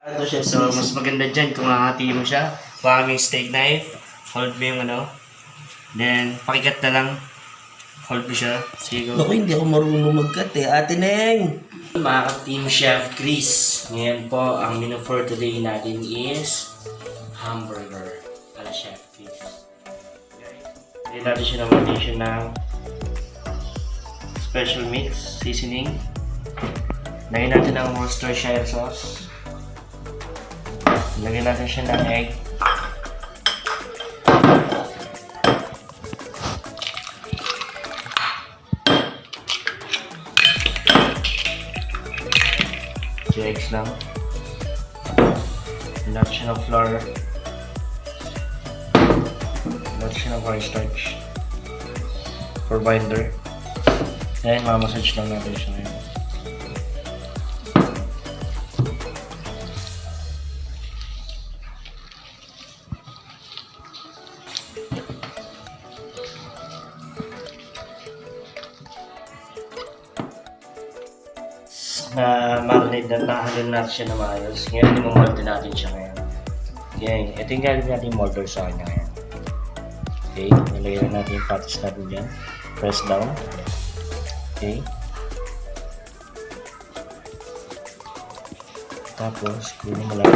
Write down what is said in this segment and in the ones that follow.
Ano siya, So, mas maganda dyan kung hahati mo siya. Kuha mo yung steak knife, hold mo yung then pakikat na lang, hold mo siya. Sige, Naku, go. hindi ako marunong mag-cut eh. Ate Neng! Mga Team Chef Chris, ngayon po, ang menu for today natin is hamburger ala Chef Chris. Lagyan natin siya ng addition ng special mix, seasoning. Lagyan natin ng Worcestershire sauce. Lagyan natin siya ng egg. Two eggs lang. Lagyan natin siya ng flour. Lagyan natin siya ng cornstarch for binder. Then, mamassage lang natin siya ngayon. Na marinate na nahalo natin siya na maayos. Ngayon, i-mold natin siya ngayon. Ngayon, ito yung galing natin yung molder sa kanya ngayon. Okay, nilagyan natin yung patties natin dyan. Press down. Okay. Tapos, kunin mo lang.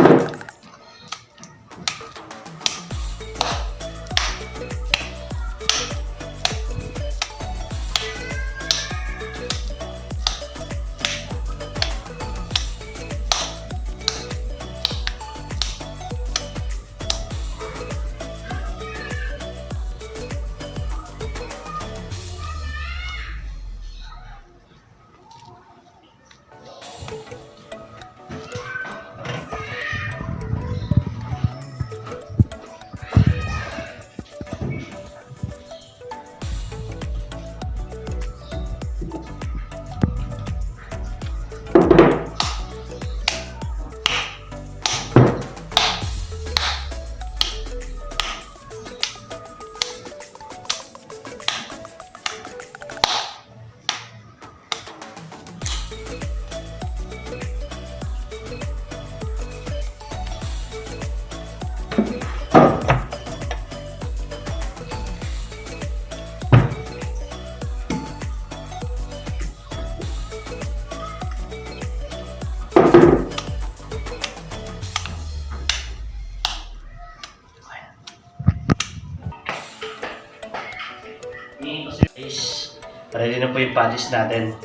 Guys, ready na po yung patties natin.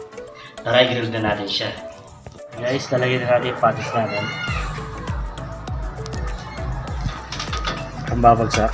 Tara, i-grill na natin siya. Guys, nalagyan na natin yung patties natin. Ang babagsak.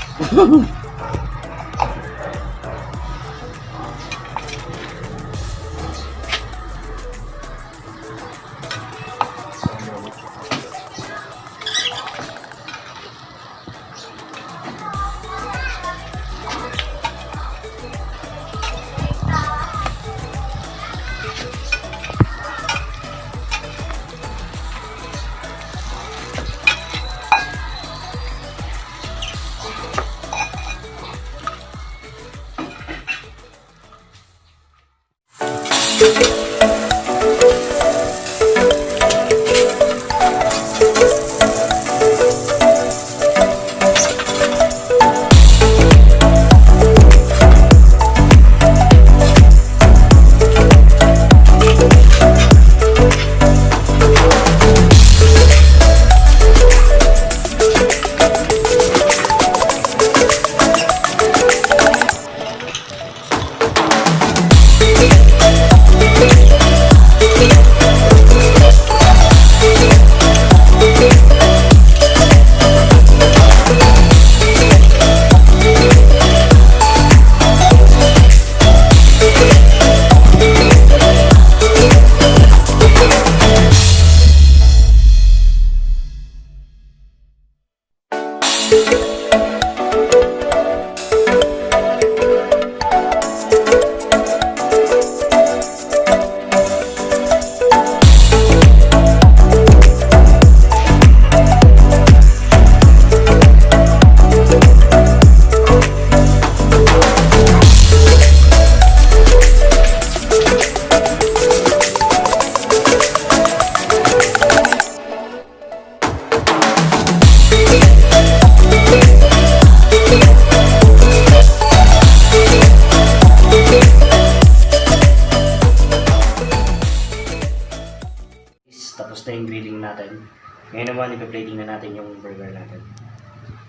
Ngayon naman, ipa-plating na natin yung burger natin.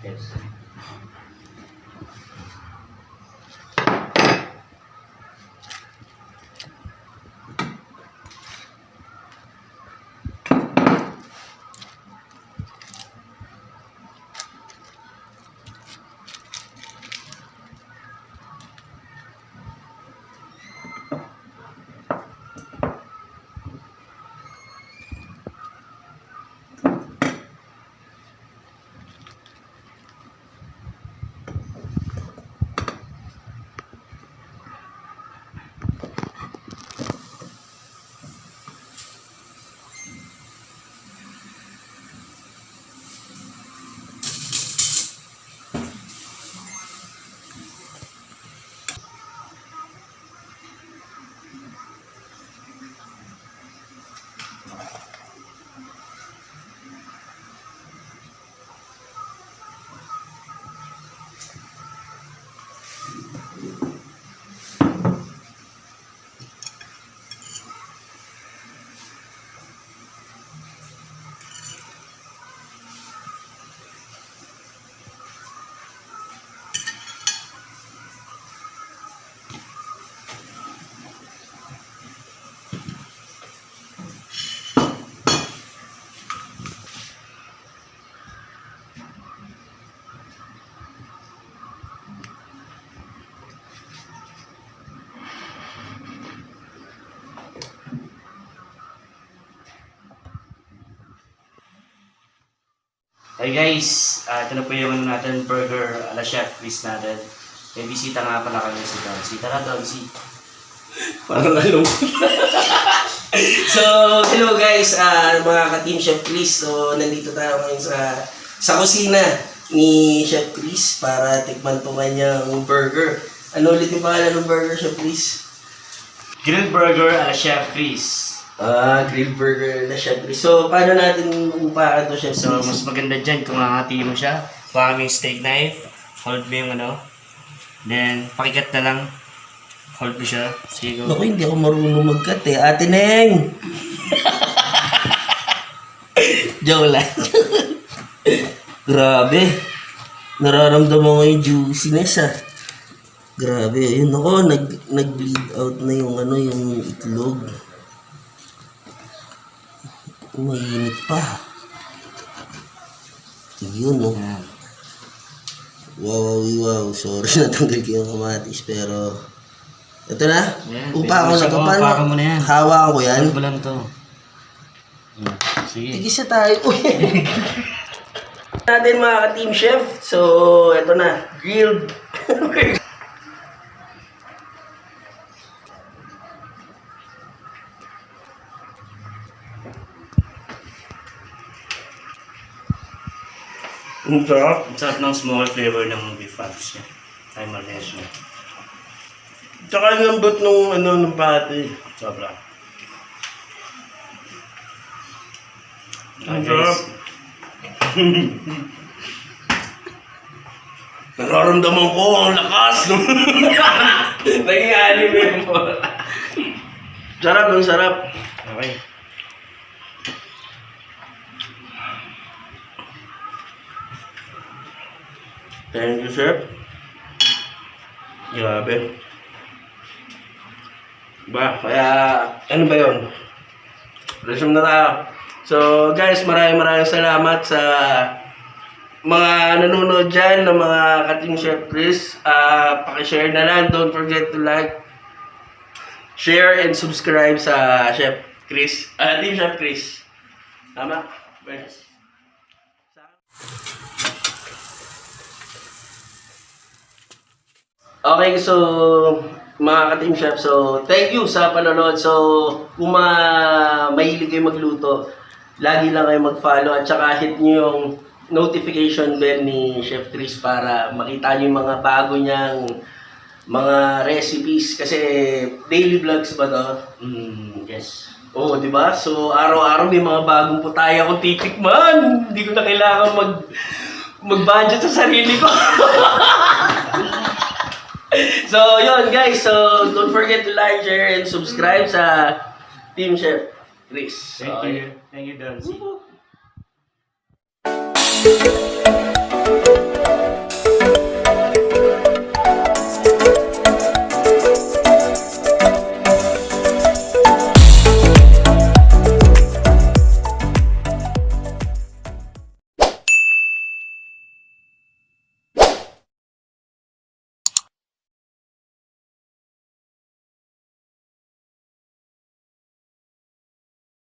Yes. Hey guys, ito na po yung natin burger ala Chef Chris natin. May bisita nga pala kami si Donsi. Tara Donsi. Parang alam. So, hello guys, mga ka-team Chef Chris. So, nandito tayo ngayon sa kusina ni Chef Chris para tikman po kanyang burger. Ano ulit yung pangalan ng burger, Chef Chris? Grilled burger ala Chef Chris. Grilled burger na Chef Chris. So, paano natin upakan to, Chef Chris? So, mas maganda dyan kung hahati mo siya. Kuha mo yung steak knife. Hold mo yung ano. Then, pakikat na lang. Hold mo siya. Sige, go. Naku, hindi ako marunong mag-cut eh. Ate Neng! Joke lang. Grabe. Nararamdaman ko yung juiciness ah. Grabe. Ayun ako, nag-bleed out na yung ano, yung itlog. Mainit pa. Yun oh. Wow. Sorry natanggal ko yung kamatis pero ito na. Yan, Upa ko na to. upakan Paano? mo na yan. Hawakan ko yan. Hold mo lang to. Sige. Tigisa tayo. Uy. Natin mga ka-team chef. So, ito na. Grilled. Ang sarap. Ang sarap ng small flavor ng beef patties niya. Ay, marines niya. Tsaka lambot nung ano, ng patty. Sobra. Ang sarap. Nararamdaman ko ang lakas. Naging anime mo. Sarap, ang sarap. Okay. Thank you, chef. Grabe. Kaya, ano ba yun? Resume na tayo. So, guys, maraming salamat sa mga nanonood dyan ng mga ka-team Chef Chris. Pakishare na lang. Don't forget to like, share, and subscribe sa Chef Chris. Team Chef Chris. Tama? Yes. Okay, so mga ka-team chef, so thank you sa panonood. So kung mahilig kayo magluto, lagi lang kayo mag-follow at saka hit nyo yung notification bell ni Chef Chris para makita nyo yung mga bago niyang mga recipes. Kasi daily vlogs ba to? Yes. Oo, di ba? So araw-araw may mga bagong putaya akong titikman. Hindi ko na kailangan mag-budget sa sarili ko. So, yun guys. So, don't forget to like, share, and subscribe sa Team Chef Chris. Thank you. Thank you, Donsi.